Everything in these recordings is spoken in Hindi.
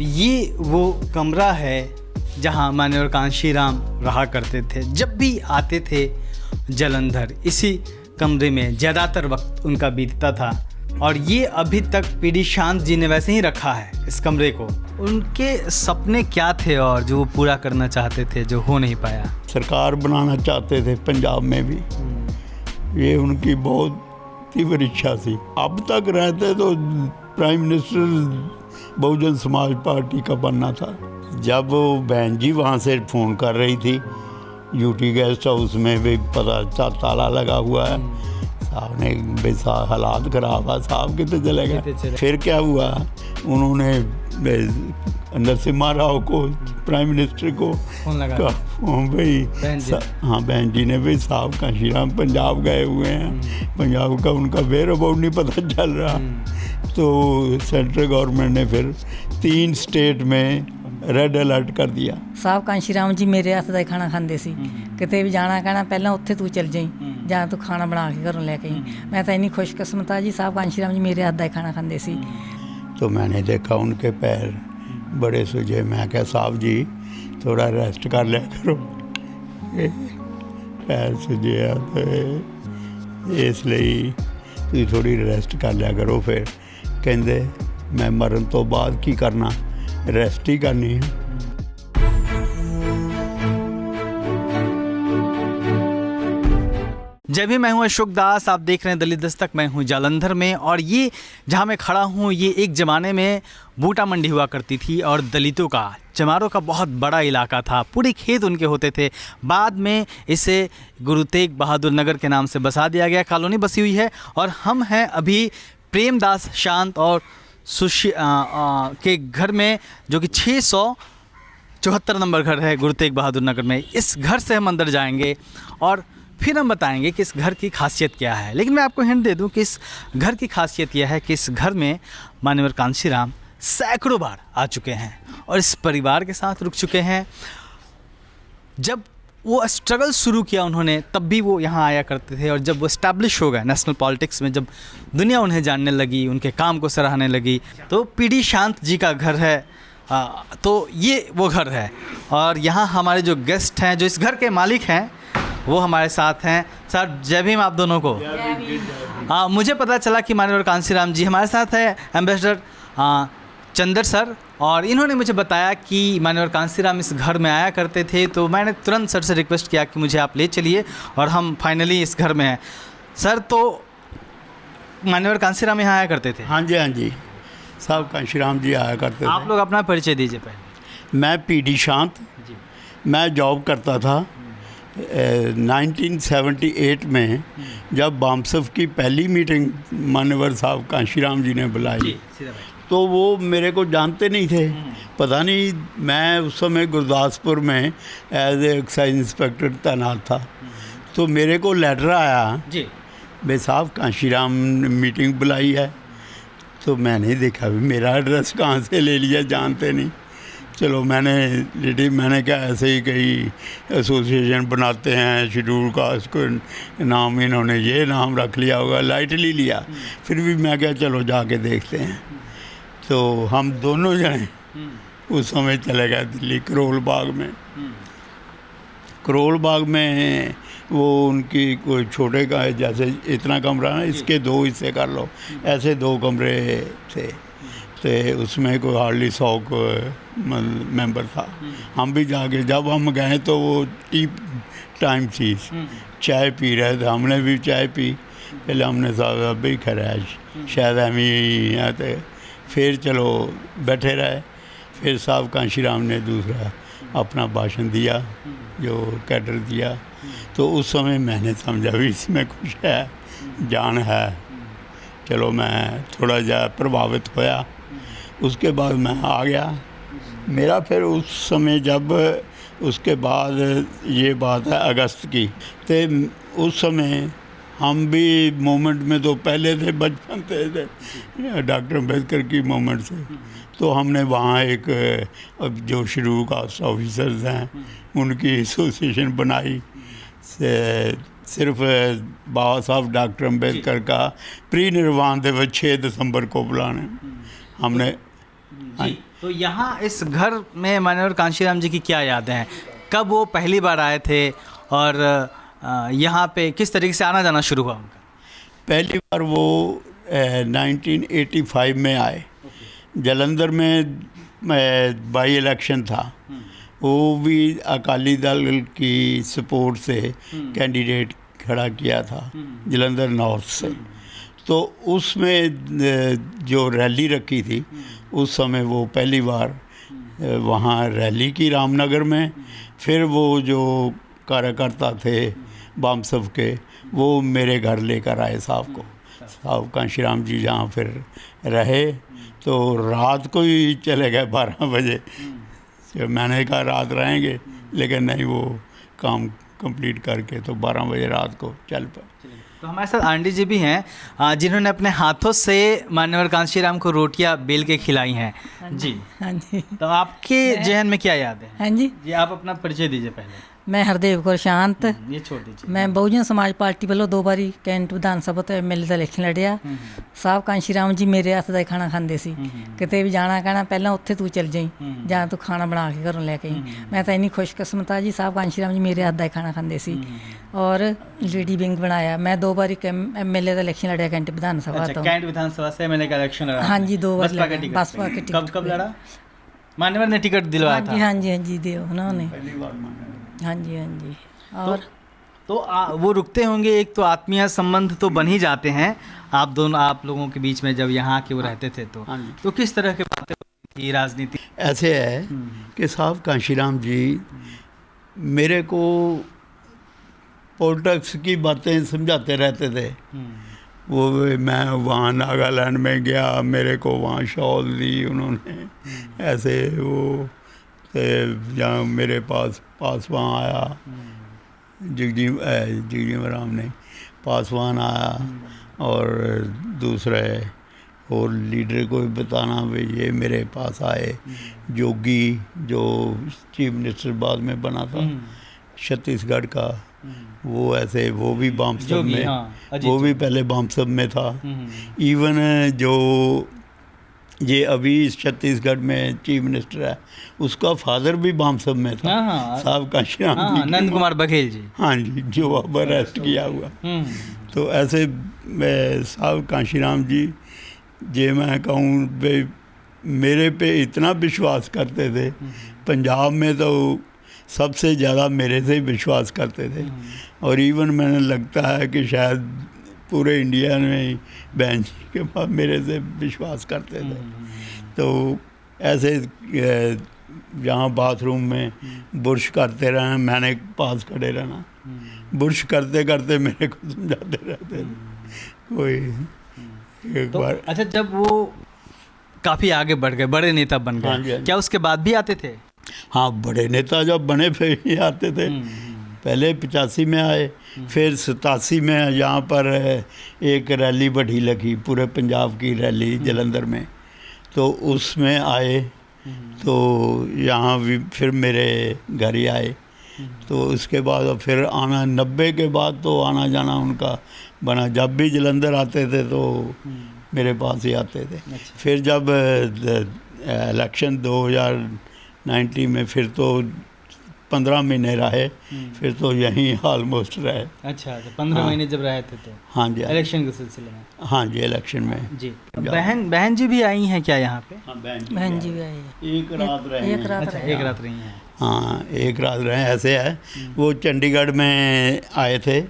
ये वो कमरा है जहाँ मान्यवर कांशीराम रहा करते थे। जब भी आते थे जालंधर, इसी कमरे में ज़्यादातर वक्त उनका बीतता था और ये अभी तक पीडी शांत जी ने वैसे ही रखा है इस कमरे को। उनके सपने क्या थे और जो वो पूरा करना चाहते थे जो हो नहीं पाया? सरकार बनाना चाहते थे पंजाब में भी, ये उनकी बहुत तीव्र इच्छा थी। अब तक रहते तो prime minister Bahujan Samaj party का बनना था। जब वो बहन जी वहाँ से फ़ोन कर रही थी यूटी गेस्ट हाउस में, भी पता ताला लगा हुआ है, साहब ने बेसा हालात खराब है, साहब कितने चले गए। फिर क्या हुआ, उन्होंने नरसिम्हा राव को, प्राइम मिनिस्टर को भाई, हाँ बहन जी ने, भाई साहब कांशीराम पंजाब गए हुए हैं, पंजाब का उनका वेयर अबाउट नहीं पता चल रहा। तो सेंट्रल गवर्नमेंट ने फिर 3 स्टेट में रेड अलर्ट कर दिया। साहब कांशीराम जी मेरे हੱਥ ਦਾ ਖਾਣਾ ਖਾਂਦੇ ਸੀ, ਕਿਤੇ ਵੀ ਜਾਣਾ ਕਹਿਣਾ ਪਹਿਲਾਂ ਉੱਥੇ ਤੂੰ ਚੱਲ ਜਾਈਂ ਜਾਂ ਤੂੰ ਖਾਣਾ ਬਣਾ ਕੇ ਘਰੋਂ ਲੈ ਕੇ ਆਈ। मैं तो इन्नी खुशकिस्मत आ जी, साहब कांशीराम जी मेरे हੱਥ ਦਾ खाना खांਦੇ ਸੀ। तो मैंने देखा उनके पैर बड़े सूजे। मैं क्या साहब जी थोड़ा रेस्ट कर लिया करो, पैर सूजे तो इसलिए तुम थोड़ी रेस्ट कर लिया करो। फिर कहते मैं मरन तो बाद की करना, रेस्ट ही करनी है। जय भी, मैं हूं अशोक दास, आप देख रहे हैं दलित दस्तक। मैं हूं जालंधर में और ये जहां मैं खड़ा हूं ये एक ज़माने में बूटा मंडी हुआ करती थी और दलितों का, चमारों का बहुत बड़ा इलाका था। पूरे खेत उनके होते थे। बाद में इसे गुरु तेग बहादुर नगर के नाम से बसा दिया गया, कॉलोनी बसी हुई है। और हम हैं अभी प्रेमदास शांत और सुशी के घर में, जो कि 674 नंबर घर है गुरु तेग बहादुर नगर में। इस घर से हम अंदर जाएंगे और फिर हम बताएंगे कि इस घर की खासियत क्या है। लेकिन मैं आपको हिंट दे दूं कि इस घर की खासियत यह है कि इस घर में मान्यवर कांशीराम सैकड़ों बार आ चुके हैं और इस परिवार के साथ रुक चुके हैं। जब वो स्ट्रगल शुरू किया उन्होंने, तब भी वो यहाँ आया करते थे। और जब वो इस्टेब्लिश हो गए नेशनल पॉलिटिक्स में, जब दुनिया उन्हें जानने लगी, उनके काम को सराहने लगी, तो पीडी शांत जी का घर है। तो ये वो घर है और यहाँ हमारे जो गेस्ट हैं, जो इस घर के मालिक हैं, वो हमारे साथ हैं। सर जय भीम आप दोनों को। मुझे पता चला कि मान्यवर कांशीराम जी हमारे साथ है, एम्बेसडर चंदर सर, और इन्होंने मुझे बताया कि मान्यवर कांशीराम इस घर में आया करते थे। तो मैंने तुरंत सर से रिक्वेस्ट किया कि मुझे आप ले चलिए और हम फाइनली इस घर में हैं। सर तो मान्यवर कांशीराम यहाँ आया करते थे? हाँ जी, हाँ जी, साहब कांशीराम जी आया करते थे। आप लोग अपना परिचय दीजिए पहले। मैं पीडी शांत, मैं जॉब करता था 1978 में, जब बामसफ की पहली मीटिंग मान्यवर साहब कांशीराम जी ने बुलाई। तो वो मेरे को जानते नहीं थे, पता नहीं, मैं उस समय गुरदासपुर में एज ए एक्साइज इंस्पेक्टर तैनात था। तो मेरे को लेटर आया जी, भाई साहब कांशीराम ने मीटिंग बुलाई है। तो मैंने देखा भी मेरा एड्रेस कहाँ से ले लिया, जानते नहीं। चलो मैंने क्या, ऐसे ही कई एसोसिएशन बनाते हैं शेड्यूल कास्ट को, नाम इन्होंने ये नाम रख लिया होगा, लाइटली लिया। फिर भी मैं क्या, चलो जाके देखते हैं। तो हम दोनों जने उस समय चले गए दिल्ली, करोल बाग में। करोल बाग में वो उनकी कोई छोटे का, जैसे इतना कमरा ना, इसके 2 हिस्से कर लो, ऐसे 2 कमरे थे। तो उसमें कोई हार्डली 100 मेंबर था। हम भी जाके, जब हम गए तो वो टी टाइम थी, चाय पी रहे थे, हमने भी चाय पी। पहले हमने साहब भाई खैराश शायद हम ही आते, फिर चलो बैठे रहे। फिर साहब कांशीराम ने दूसरा अपना भाषण दिया, जो कैडर दिया। तो उस समय मैंने समझा भी इसमें कुछ है, जान है। चलो मैं थोड़ा जा प्रभावित होया। उसके बाद मैं आ गया। मेरा फिर उस समय, जब उसके बाद ये बात है अगस्त की, तो उस समय हम भी मूवमेंट में तो पहले थे, बचपन थे डॉक्टर अम्बेडकर की मूवमेंट से। तो हमने वहाँ एक जो शेड्यूल कास्ट ऑफिसर्स हैं उनकी एसोसिएशन बनाई। सिर्फ बाबा साहब डॉक्टर अम्बेडकर का प्री निर्वाण दिवस 6 दिसंबर को बुलाने हमने तो यहाँ इस घर में माननीय कांशीराम जी की क्या यादें हैं? कब वो पहली बार आए थे और यहाँ पे किस तरीके से आना जाना शुरू हुआ उनका? पहली बार वो 1985 में आए। जलंधर में बाई इलेक्शन था, वो भी अकाली दल की सपोर्ट से कैंडिडेट खड़ा किया था जलंधर नॉर्थ से। तो उसमें जो रैली रखी थी उस समय वो पहली बार वहाँ रैली की रामनगर में। फिर वो जो कार्यकर्ता थे बामसब के, वो मेरे घर लेकर आए साहब को। साहब कांशीराम जी जहाँ फिर रहे तो रात को ही चले गए 12 बजे। तो मैंने कहा रात रहेंगे, लेकिन नहीं, वो काम कंप्लीट करके तो 12 बजे रात को चल पाए। तो हमारे साथ आंटी जी भी हैं जिन्होंने अपने हाथों से मान्यवर कांशीराम को रोटियां बेल के खिलाई हैं। जी हाँ जी। तो आपके जहन में क्या याद है? हाँ जी, जी आप अपना परिचय दीजिए पहले। मैं हरदेव कौर शांत, ये छोड़ दीजिए। मैं बहुजन समाज पार्टी ਵੱਲੋਂ 2 ਵਾਰੀ ਕੈਂਟ ਵਿਧਾਨ ਸਭਾ ਤੋਂ ਐਮਐਲਏ ਦਾ ਇਲੈਕਸ਼ਨ ਲੜਿਆ। ਸਾਹਿਬ ਕਾਂਸ਼ੀਰਾਮ ਜੀ ਮੇਰੇ ਹੱਥ ਦਾ ਹੀ ਖਾਣਾ ਖਾਂਦੇ ਸੀ। ਕਿਤੇ ਵੀ ਜਾਣਾ ਕਹਿਣਾ ਪਹਿਲਾਂ ਉੱਥੇ ਤੂੰ ਚੱਲ ਜਾਈਂ ਜਾਂ ਤੂੰ ਖਾਣਾ ਬਣਾ ਕੇ ਘਰੋਂ ਲੈ ਕੇ ਆਈਂ। ਮੈਂ ਤਾਂ ਇੰਨੀ ਖੁਸ਼ਕਿਸਮਤ ਆ ਜੀ, ਸਾਹਿਬ ਕਾਂਸ਼ੀਰਾਮ ਜੀ ਮੇਰੇ ਹੱਥ ਦਾ ਹੀ ਖਾਣਾ ਖਾਂਦੇ ਸੀ। ਔਰ ਲੇਡੀ ਵਿੰਗ ਬਣਾਇਆ। मैं 2 ਵਾਰੀ ਐਮਐਲਏ ਦਾ ਇਲੈਕਸ਼ਨ ਲੜਿਆ ਕੈਂਟ ਵਿਧਾਨ ਸਭਾ अच्छा, ਤੋਂ। कैंट विधानसभा से मैंने का इलेक्शन लड़ा? हाँ जी, 2 बार बसपा के लड़ा। टिकट बसपा पे। के टिकट कब पे। लड़ा? मान्यवर ने टिकट दिलवाया था? हाँ जी, हाँ जी दिए उन्होंने। हाँ जी, हाँ जी। और तो वो रुकते होंगे, एक तो आत्मीय संबंध तो बन ही जाते हैं आप लोगों के बीच में जब यहाँ के वो रहते थे तो। हाँ जी। तो किस तरह के बातें थी राजनीति? ऐसे है कि साहब कांशीराम जी मेरे को पॉलिटिक्स की बातें समझाते रहते थे। वो मैं वहाँ नागालैंड में गया, मेरे को वहाँ शॉल दी उन्होंने, ऐसे वो जहाँ मेरे पास पासवान आया, जगजीवन राम नहीं, पासवान आया, और दूसरे और लीडर को भी बताना भी ये मेरे पास आए। जोगी जो चीफ मिनिस्टर बाद में बना था छत्तीसगढ़ का, वो ऐसे वो भी बामसब में, वो भी पहले बामसब में था। इवन जो ये अभी छत्तीसगढ़ में चीफ मिनिस्टर है, उसका फादर भी बामसब में था। साहब कांशीराम जी, नंद कुमार बघेल जी। हाँ जी, जो अब अरेस्ट किया हुआ। तो ऐसे साहब कांशीराम जी जे मैं कहूँ भाई मेरे पे इतना विश्वास करते थे। पंजाब में तो सबसे ज़्यादा मेरे से ही विश्वास करते थे, और इवन मैंने लगता है कि शायद पूरे इंडिया में ही बहन जी के पास मेरे से विश्वास करते थे। तो ऐसे जहाँ बाथरूम में बुर्श करते रहे, मैंने पास खड़े रहना, बुर्श करते करते मेरे को समझाते रहते थे। कोई एक तो बार अच्छा, जब वो काफ़ी आगे बढ़ गए, बड़े नेता बन हाँ गए, जी, हाँ जी। क्या उसके बाद भी आते थे? हाँ, बड़े नेता जब बने फिर ही आते थे। पहले 85 में आए, फिर 87 में यहाँ पर एक रैली बढ़ी लगी, पूरे पंजाब की रैली जलंधर में, तो उसमें आए। तो यहाँ भी फिर मेरे घर ही आए। तो उसके बाद फिर आना 90 के बाद तो आना जाना उनका बना। जब भी जलंधर आते थे तो मेरे पास ही आते थे। फिर जब इलेक्शन 2019 में फिर तो 15 महीने रहे, फिर तो यहीं ऑलमोस्ट रहे। अच्छा, 15 महीने जब रहे थे तो? हाँ जी, इलेक्शन के सिलसिले में? हाँ जी, इलेक्शन में जी। बहन जी भी आई हैं क्या यहाँ पे? हाँ, बहन जी भी आई है। एक रात रहे एक रात अच्छा, रहे। एक रात रही हैं। हाँ, एक रात रहे। ऐसे है, वो चंडीगढ़ में आए थे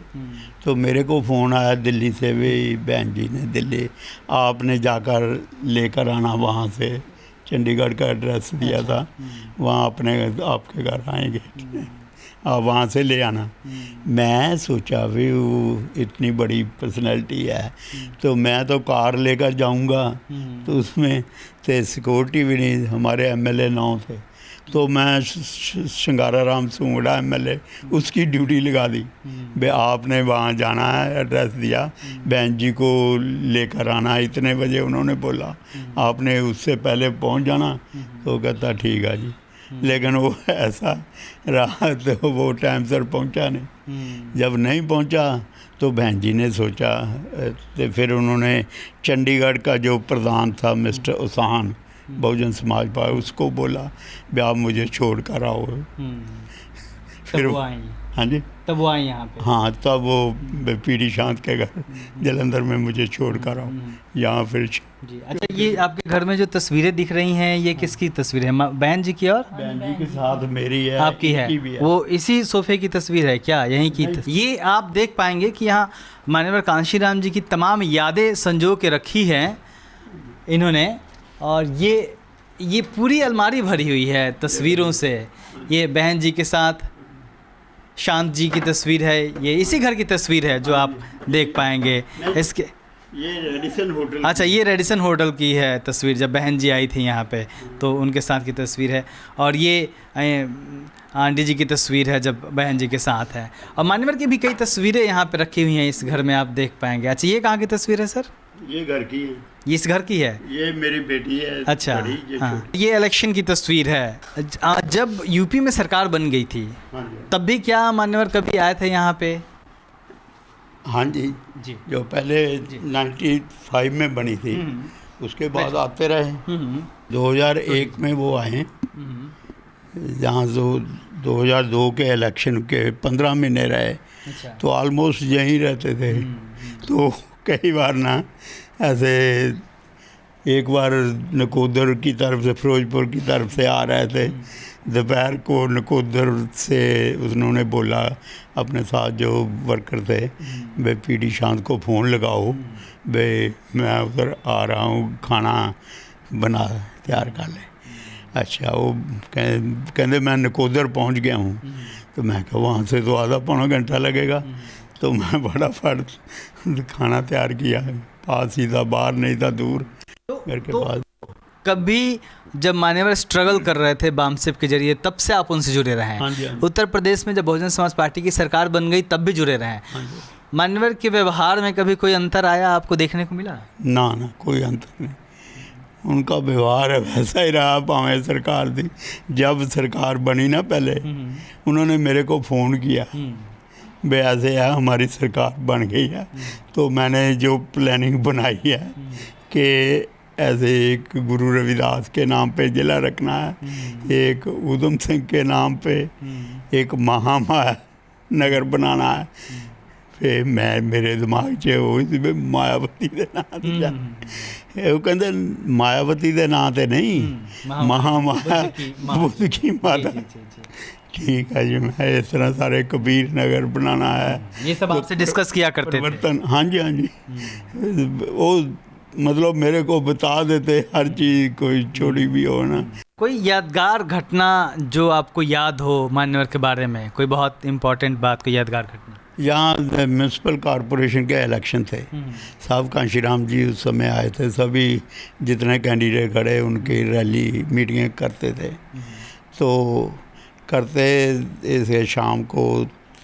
तो मेरे को फ़ोन आया दिल्ली से भी, बहन जी ने दिल्ली आपने जाकर लेकर आना, वहाँ से चंडीगढ़ का एड्रेस दिया था, वहाँ अपने आपके घर आएंगे, आप वहाँ से ले आना। मैं सोचा भी वो इतनी बड़ी पर्सनैलिटी है तो मैं तो कार लेकर जाऊँगा, तो उसमें तो सिक्योरिटी भी नहीं। हमारे एमएलए 9 थे, तो मैं शंगारा राम सूंगड़ा एमएलए, उसकी ड्यूटी लगा दी भाई आपने वहाँ जाना है, एड्रेस दिया, बहन जी को लेकर आना, इतने बजे उन्होंने बोला, आपने उससे पहले पहुँच जाना। तो कहता ठीक है जी, लेकिन वो ऐसा रहा तो वो टाइम से पहुँचा नहीं। जब नहीं पहुँचा तो बहन जी ने सोचा, तो फिर उन्होंने चंडीगढ़ का जो प्रधान था मिस्टर उसान बहुजन समाज पार्टी, उसको बोला भी आप मुझे छोड़ कर आओ। फिर वो आई, हाँ जी, तब वो आई यहाँ पे। हाँ, तब वो पीडी शांत के घर जलंधर में मुझे छोड़ कर आओ यहाँ फिर। जी अच्छा, ये आपके घर में जो तस्वीरें दिख रही हैं ये किसकी तस्वीर है? बहन जी की और बहन जी के साथ मेरी है, आपकी है? इनकी भी है। वो इसी सोफे की तस्वीर है क्या, यहीं की ये आप देख पाएंगे कि यहाँ मान्यवर कांशीराम जी की तमाम यादें संजो के रखी हैं इन्होंने। और ये पूरी अलमारी भरी हुई है तस्वीरों से। ये बहन जी के साथ शांत जी की तस्वीर है, ये इसी घर की तस्वीर है जो आप देख पाएंगे। इसके ये रेडिसन होटल, अच्छा, ये रेडिसन होटल की है तस्वीर, जब बहन जी आई थी यहाँ पे तो उनके साथ की तस्वीर है। और ये आंटी जी की तस्वीर है जब बहन जी के साथ है। और मान्यवर की भी कई तस्वीरें यहाँ पे रखी हुई हैं इस घर में, आप देख पाएंगे। अच्छा, ये कहाँ की तस्वीर है सर? ये घर की है, ये इस घर की है? ये मेरी बेटी है। अच्छा, बड़ी, ये हाँ, छोटी। ये इलेक्शन की तस्वीर है जब यूपी में सरकार बन गई थी, हाँ जी, तब भी क्या मान्यवर कभी आए थे यहाँ पे? हाँ जी, जी। जो पहले 95 में बनी थी, उसके बाद आते रहे। 2001 में वो आए, जहाँ जो 2002 के इलेक्शन के 15 महीने रहे, अच्छा, तो ऑलमोस्ट यहीं रहते थे। तो कई बार ना ऐसे, एक बार नकोदर की तरफ से, फिरोजपुर की तरफ से आ रहे थे, दोपहर को नकोदर से उन्होंने बोला अपने साथ जो वर्कर थे, भाई पीडी शांत को फ़ोन लगाओ, भाई मैं उधर आ रहा हूँ, खाना बना तैयार कर ले। अच्छा, वो कहते मैं नकोदर पहुँच गया हूँ। तो मैं कहा वहाँ से तो आधा पौना घंटा लगेगा। तो मैं फटाफट खाना तैयार किया, पास ही था, बाहर नहीं था, दूर घर के पास। कभी जब मान्यवर स्ट्रगल कर रहे थे बामसेप के जरिए, तब से आप उनसे जुड़े रहे हैं? हाँ जी, हाँ जी। उत्तर प्रदेश में जब बहुजन समाज पार्टी की सरकार बन गई तब भी जुड़े रहे हैं? हाँ जी। मान्यवर के व्यवहार में कभी कोई अंतर आया, आपको देखने को मिला? ना, कोई अंतर नहीं। उनका व्यवहार है वैसा ही रहा, भावें सरकार थी। जब सरकार बनी ना पहले, उन्होंने मेरे को फ़ोन किया, भाई ऐसे है हमारी सरकार बन गई है। तो मैंने जो प्लानिंग बनाई है कि ऐसे एक गुरु रविदास के नाम पे ज़िला रखना है, एक उधम सिंह के नाम पे एक महामाया नगर बनाना है। फिर मैं मेरे दिमाग 'ਚ वो मायावती के नाम ते वो कहते मायावती के नाम ते नहीं, महामाया बुद्ध की माता। ठीक है जी, मैं इस तरह सारे कबीर नगर बनाना है, ये सब आपसे डिस्कस किया करते थे? परिवर्तन, हाँ जी, हाँ जी। वो मतलब मेरे को बता देते हर चीज़, कोई छोटी भी हो ना। कोई यादगार घटना जो आपको याद हो मान्यवर के बारे में, कोई बहुत इम्पोर्टेंट बात, कोई यादगार घटना? यहाँ म्यूनसिपल कॉरपोरेशन के इलेक्शन थे, साहब कांशीराम जी उस समय आए थे, सभी जितने कैंडिडेट खड़े उनकी रैली मीटिंगें करते थे। तो करते इसे शाम को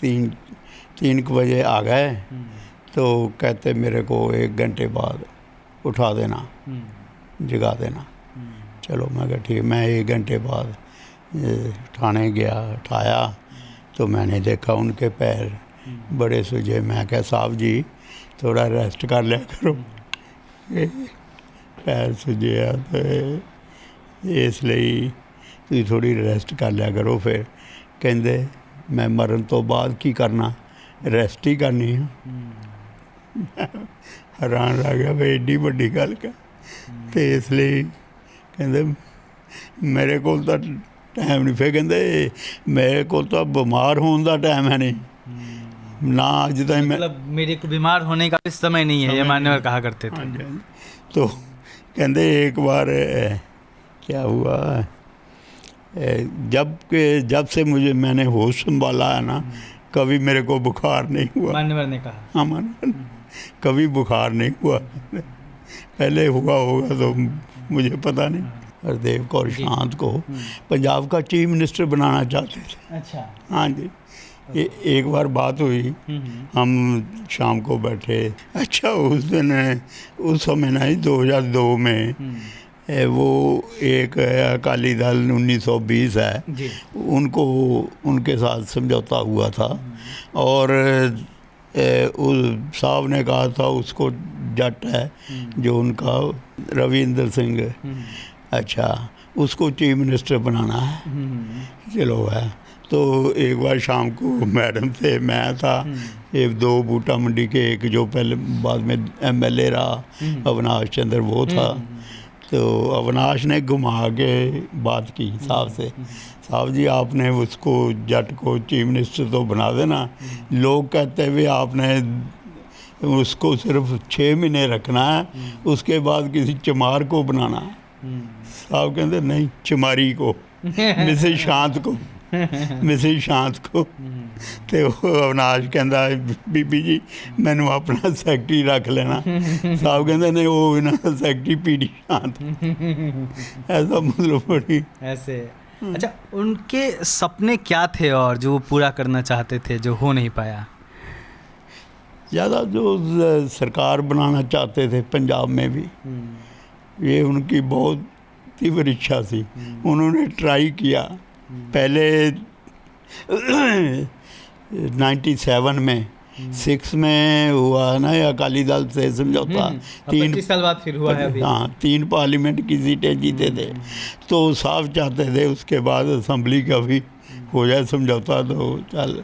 3 बजे आ गए। तो कहते मेरे को 1 घंटे बाद उठा देना, जगा देना। चलो मैं कहा ठीक। मैं 1 घंटे बाद उठाने गया, उठाया तो मैंने देखा उनके पैर बड़े सूजे। मैं कहा साहब जी थोड़ा रेस्ट कर लिया करो, पैर सूजे आ तो इसलिए तुम थोड़ी रेस्ट कर लिया करो। फिर कहते मैं मरन तो बाद की करना, रेस्ट ही करनी है। हैरान रह गया भाई एडी वड्डी गल का। तो इसलिए कहते मेरे को तो टाइम नहीं। फिर कहते मेरे को तो बीमार होने का टाइम है नहीं ना, अज तक मैं मतलब मेरे को बीमार होने का समय नहीं है, ये मान्यवर कहा करते थे। हाँ जी, हाँ जी। तो कहते एक बार क्या हुआ, जब से मैंने होश संभाला है ना, कभी मेरे को बुखार नहीं हुआ। मान्यवर ने कहा? हाँ, मान्यवर कभी बुखार नहीं हुआ। पहले हुआ होगा तो मुझे पता नहीं। हरदेव कौर शांत को पंजाब का चीफ मिनिस्टर बनाना चाहते थे। अच्छा, हाँ जी। एक बार बात हुई, हम शाम को बैठे। अच्छा, उस समय ना 2002 में वो एक अकाली दल 1920 है जी, उनके साथ समझौता हुआ था। और उस साहब ने कहा था उसको जट है जो उनका रविंदर सिंह, अच्छा उसको चीफ मिनिस्टर बनाना है। चलो है तो एक बार शाम को मैडम थे, मैं था, एक दो बूटा मंडी के, एक जो पहले बाद में MLA रहा अविनाश चंद्र वो था। तो अविनाश ने घुमा के बात की साहब से, साहब जी आपने उसको जट को चीफ मिनिस्टर तो बना देना, लोग कहते हुए आपने उसको सिर्फ 6 महीने रखना है, उसके बाद किसी चमार को बनाना है। साहब कहते नहीं, चमारी को, मिसेज शांत को, मिसेज शांत को। तो अविनाश कहता बीबी जी मैनू अपना सैकटरी रख लेना। साहब कहते नहीं वो इन्होंने सैकटरी PD शांत। ऐसा मतलब बड़ी ऐसे। अच्छा, उनके सपने क्या थे और जो वो पूरा करना चाहते थे जो हो नहीं पाया? ज़्यादा जो सरकार बनाना चाहते थे पंजाब में भी, ये उनकी बहुत तीव्र इच्छा थी। उन्होंने ट्राई किया पहले 97 में 6 में हुआ ना अकाली दल से समझौता, 25 साल बाद फिर हुआ है अभी। हाँ 3 पार्लियामेंट की सीटें जीते थे। तो साफ चाहते थे उसके बाद असेंबली का भी हो जाए समझौता तो चल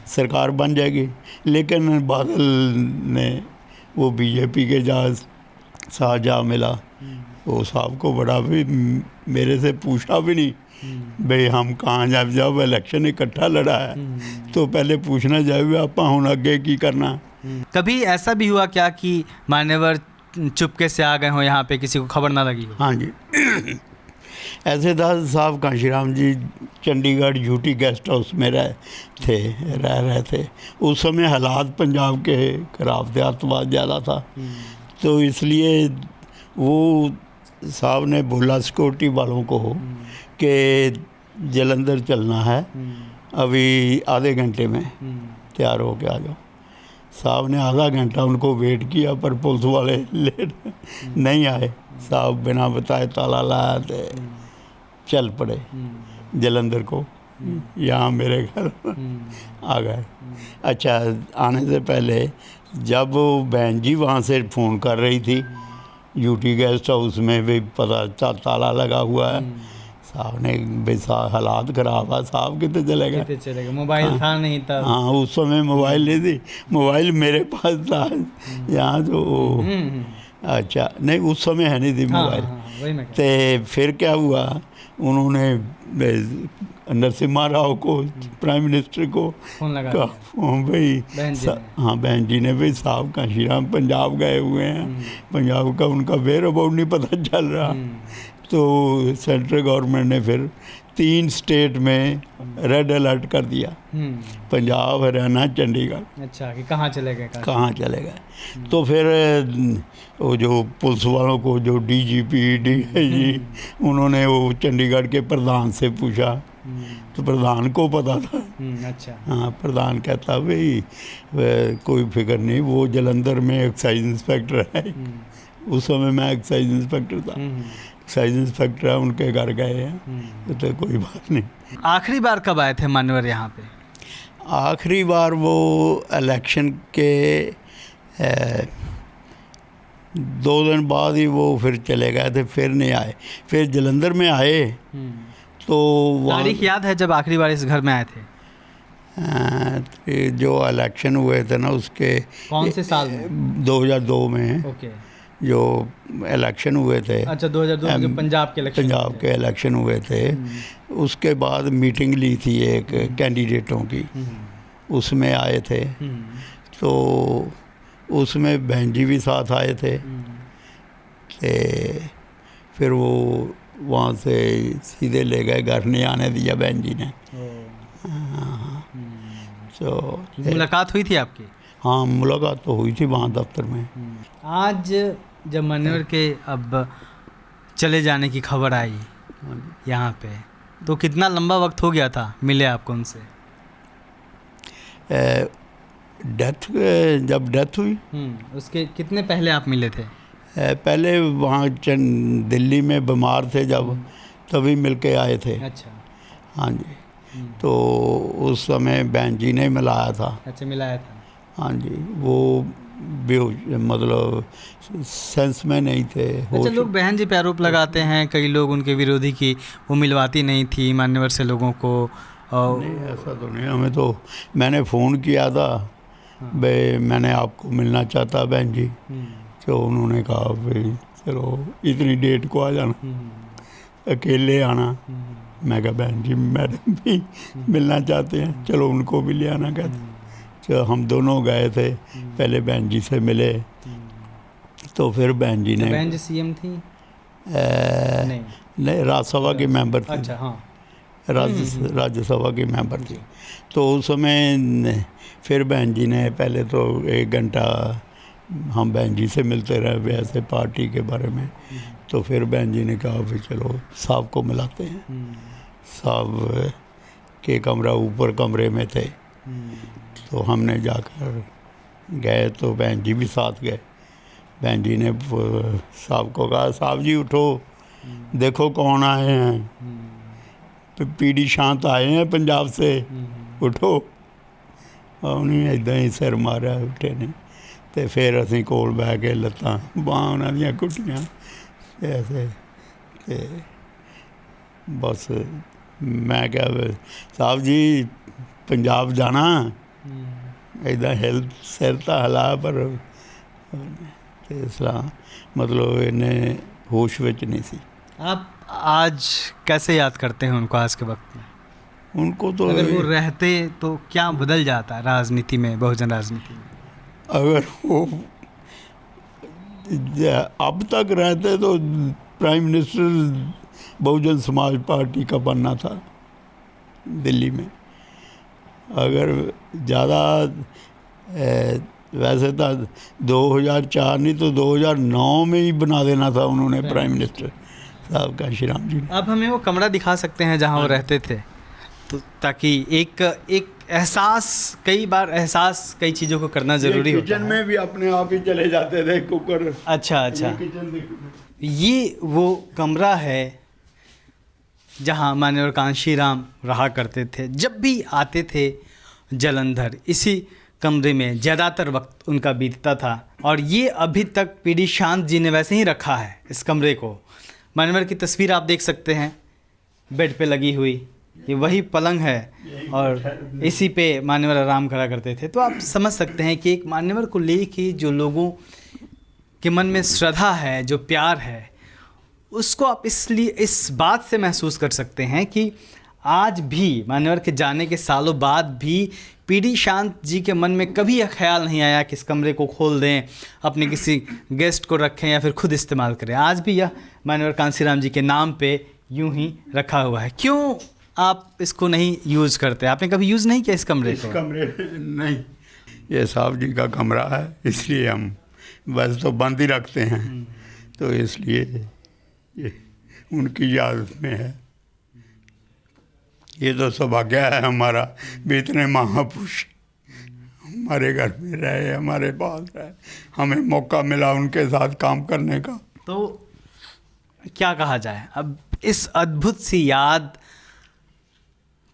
सरकार बन जाएगी। लेकिन बादल ने वो बीजेपी के जहाँ साथ जा मिला, वो साहब को बड़ा भी मेरे से पूछा भी नहीं भाई हम कहाँ जब इलेक्शन इकट्ठा लड़ा है तो पहले पूछना चाहिए आप हूँ अगे की करना। कभी ऐसा भी हुआ क्या कि मान्यवर चुपके से आ गए हो यहाँ पे, किसी को खबर ना लगी हो? हाँ जी ऐसे था साहब कांशीराम जी चंडीगढ़ यूटी गेस्ट हाउस में रह रहे थे। उस समय हालात पंजाब के खराब थे, अतवाद ज़्यादा था, तो इसलिए वो साहब ने बोला सिक्योरिटी वालों को कि जलंधर चलना है, अभी आधे घंटे में तैयार हो के आ जाओ। साहब ने आधा घंटा उनको वेट किया पर पुलिस वाले लेट नहीं आए। साहब बिना बताए ताला लाया तो चल पड़े जलंधर को, यहाँ मेरे घर आ गए। अच्छा आने से पहले जब बहन जी वहाँ से फ़ोन कर रही थी यूटी गेस्ट हाउस में भी पता ताला लगा हुआ है, साहब ने भाई हालात ख़राब है, साहब कितने चले गए, मोबाइल था नहीं था। हाँ उस समय मोबाइल नहीं थी, मोबाइल मेरे पास था यहाँ तो अच्छा नहीं उस समय है नहीं थी मोबाइल। तो फिर क्या हुआ, उन्होंने नरसिम्हा राव को प्राइम मिनिस्टर को फोन लगा भाई हाँ बहन जी ने भाई साहब कांशीराम पंजाब गए हुए हैं, पंजाब का उनका वेयर अबाउट नहीं पता चल रहा। तो सेंट्रल गवर्नमेंट ने फिर 3 स्टेट में रेड अलर्ट कर दिया, पंजाब हरियाणा चंडीगढ़। अच्छा कि कहाँ चले गए, कहाँ चले गए। तो फिर वो जो पुलिस वालों को जो DGP DIG उन्होंने वो चंडीगढ़ के प्रधान से पूछा, तो प्रधान को पता था। अच्छा हाँ प्रधान कहता भाई कोई फिक्र नहीं, वो जलंधर में एक्साइज इंस्पेक्टर है। उस समय मैं एक्साइज इंस्पेक्टर था, एक्साइज इंस्पेक्टर है, उनके घर गए हैं, तो कोई बात नहीं। आखिरी बार कब आए थे मान्यवर यहाँ पे? आखिरी बार वो इलेक्शन के 2 दिन बाद ही वो फिर चले गए थे, फिर नहीं आए। फिर जलंधर में आए तो तारीख याद है जब आखिरी बार इस घर में आए थे? जो इलेक्शन हुए थे ना उसके कौन से साल में? 2002 में ओके जो इलेक्शन हुए थे। अच्छा 2002 में जो पंजाब के इलेक्शन हुए थे, उसके बाद मीटिंग ली थी एक कैंडिडेटों की, उसमें आए थे। तो उसमें बहन जी भी साथ आए थे। फिर वो वहाँ से सीधे ले गए, घर नहीं आने दिया बहन जी ने। तो मुलाकात हुई थी आपकी? हाँ मुलाकात तो हुई थी वहाँ दफ्तर में। आज जब मान्यवर के अब चले जाने की खबर आई यहाँ पे, तो कितना लंबा वक्त हो गया था मिले आपको उनसे? जब डेथ हुई उसके कितने पहले आप मिले थे? पहले वहाँ दिल्ली में बीमार थे जब, तभी मिल के आए थे। अच्छा हाँ जी। तो उस समय बहन जी ने मिलाया था। अच्छा मिलाया था। हाँ जी, वो बेहोश, मतलब सेंस में नहीं थे। अच्छा, होश लोग बहन जी पे आरोप लगाते हैं, कई लोग उनके विरोधी की वो मिलवाती नहीं थी मान्यवर से लोगों को। और नहीं, ऐसा तो नहीं। हमें तो, मैंने फ़ोन किया था भाई मैंने आपको मिलना चाहता बहन जी, तो उन्होंने कहा भाई चलो इतनी डेट को आ जाना, अकेले आना। मैं कहा बहन जी मैडम भी मिलना चाहते हैं, चलो उनको भी ले आना। कहते तो हम दोनों गए थे, पहले बहन जी से मिले, तो फिर बहन जी ने, बहन जी सीएम थी? नहीं, नहीं, राज्यसभा के मेंबर थे। अच्छा, हाँ। राज्यसभा के मेंबर थी। तो उस समय फिर बहन जी ने, पहले तो 1 घंटा हम बहन जी से मिलते रहे वैसे पार्टी के बारे में। तो फिर बहन जी ने कहा भाई चलो साहब को मिलाते हैं। साहब के कमरा ऊपर कमरे में थे, तो हमने जाकर गए, तो बहन जी भी साथ गए। बहन जी ने साहब को कहा साहब जी उठो, देखो कौन आए हैं, पीडी शांत आए हैं पंजाब से, उठो। उन्हें इदां ही सिर मारिया, उठे नहीं। तो फिर असीं कोल बह के लत्तां बांह उन्हां दियां घुट्टियां ऐसे, ते बस मैं क्या साहब जी पंजाब जाना, इदां हिल सिर तो हिला, पर इस तरह मतलब इन्हें होश विच नहीं सी। आप आज कैसे याद करते हैं उनको आज के वक्त में? उनको तो अगर वो रहते तो क्या बदल जाता राजनीति में, बहुजन राजनीति में? अगर वो अब तक रहते तो prime minister Bahujan Samaj party का बनना था दिल्ली में। अगर ज़्यादा वैसे तो 2004 नहीं तो 2009 में ही बना देना था उन्होंने प्राइम मिनिस्टर साहब का, श्री राम जी ने। आप हमें वो कमरा दिखा सकते हैं जहाँ वो रहते थे, तो ताकि एक एहसास, कई बार एहसास कई चीज़ों को करना ज़रूरी होता किचन है। में भी अपने आप ही चले जाते थे कुकर। अच्छा अच्छा, किचन ये वो कमरा है जहाँ माननीय कांशीराम रहा करते थे। जब भी आते थे जालंधर, इसी कमरे में ज़्यादातर वक्त उनका बीतता था। और ये अभी तक पीडी शांत जी ने वैसे ही रखा है इस कमरे को। मान्यवर की तस्वीर आप देख सकते हैं बेड पे लगी हुई, ये वही पलंग है और इसी पे मान्यवर आराम करा करते थे। तो आप समझ सकते हैं कि एक मान्यवर को लेके जो लोगों के मन में श्रद्धा है, जो प्यार है, उसको आप इसलिए इस बात से महसूस कर सकते हैं कि आज भी मान्यवर के जाने के सालों बाद भी पीडी शांत जी के मन में कभी यह ख्याल नहीं आया कि इस कमरे को खोल दें, अपने किसी गेस्ट को रखें या फिर खुद इस्तेमाल करें। आज भी यह मान्यवर कांशीराम जी के नाम पे यूं ही रखा हुआ है। क्यों आप इसको नहीं यूज़ करते? आपने कभी यूज़ नहीं किया इस कमरे को? कमरे नहीं, ये साहब जी का कमरा है, इसलिए हम बस तो बंद ही रखते हैं। तो इसलिए ये उनकी याद में है। ये तो सौभाग्य है हमारा भी इतने महापुरुष हमारे घर में रहे, हमारे पास रहे, हमें मौका मिला उनके साथ काम करने का। तो क्या कहा जाए, अब इस अद्भुत सी याद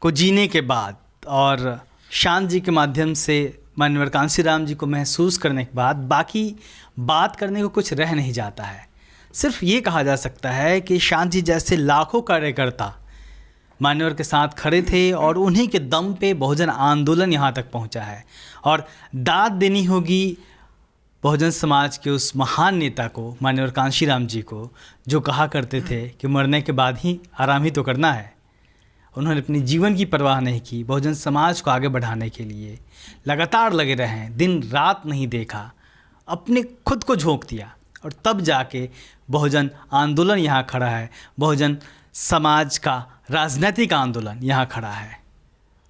को जीने के बाद और शांत जी के माध्यम से माननीय कांशीराम जी को महसूस करने के बाद बाकी बात करने को कुछ रह नहीं जाता है। सिर्फ ये कहा जा सकता है कि शांत जी जैसे लाखों कार्यकर्ता मान्यवर के साथ खड़े थे और उन्हीं के दम पे बहुजन आंदोलन यहाँ तक पहुँचा है। और दाद देनी होगी बहुजन समाज के उस महान नेता को, मान्यवर कांशीराम जी को, जो कहा करते थे कि मरने के बाद ही आराम ही तो करना है। उन्होंने अपनी जीवन की परवाह नहीं की, बहुजन समाज को आगे बढ़ाने के लिए लगातार लगे रहे, दिन रात नहीं देखा, अपने खुद को झोंक दिया और तब जाके बहुजन आंदोलन यहाँ खड़ा है। बहुजन समाज का राजनीतिक आंदोलन यहाँ खड़ा है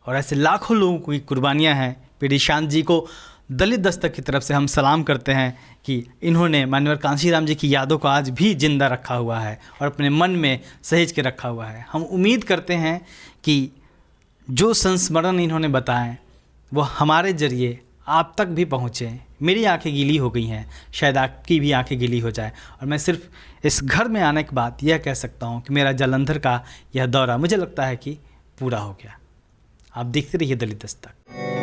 और ऐसे लाखों लोगों की कुर्बानियाँ हैं। पीडी शांत जी को दलित दस्तक की तरफ से हम सलाम करते हैं कि इन्होंने मान्यवर कांशीराम जी की यादों को आज भी जिंदा रखा हुआ है और अपने मन में सहेज के रखा हुआ है। हम उम्मीद करते हैं कि जो संस्मरण इन्होंने बताएं वो हमारे ज़रिए आप तक भी पहुँचें। मेरी आंखें गीली हो गई हैं, शायद आपकी भी आंखें गीली हो जाए। और मैं सिर्फ इस घर में आने के बाद यह कह सकता हूँ कि मेरा जालंधर का यह दौरा मुझे लगता है कि पूरा हो गया। आप देखते रहिए दलित दस्तक।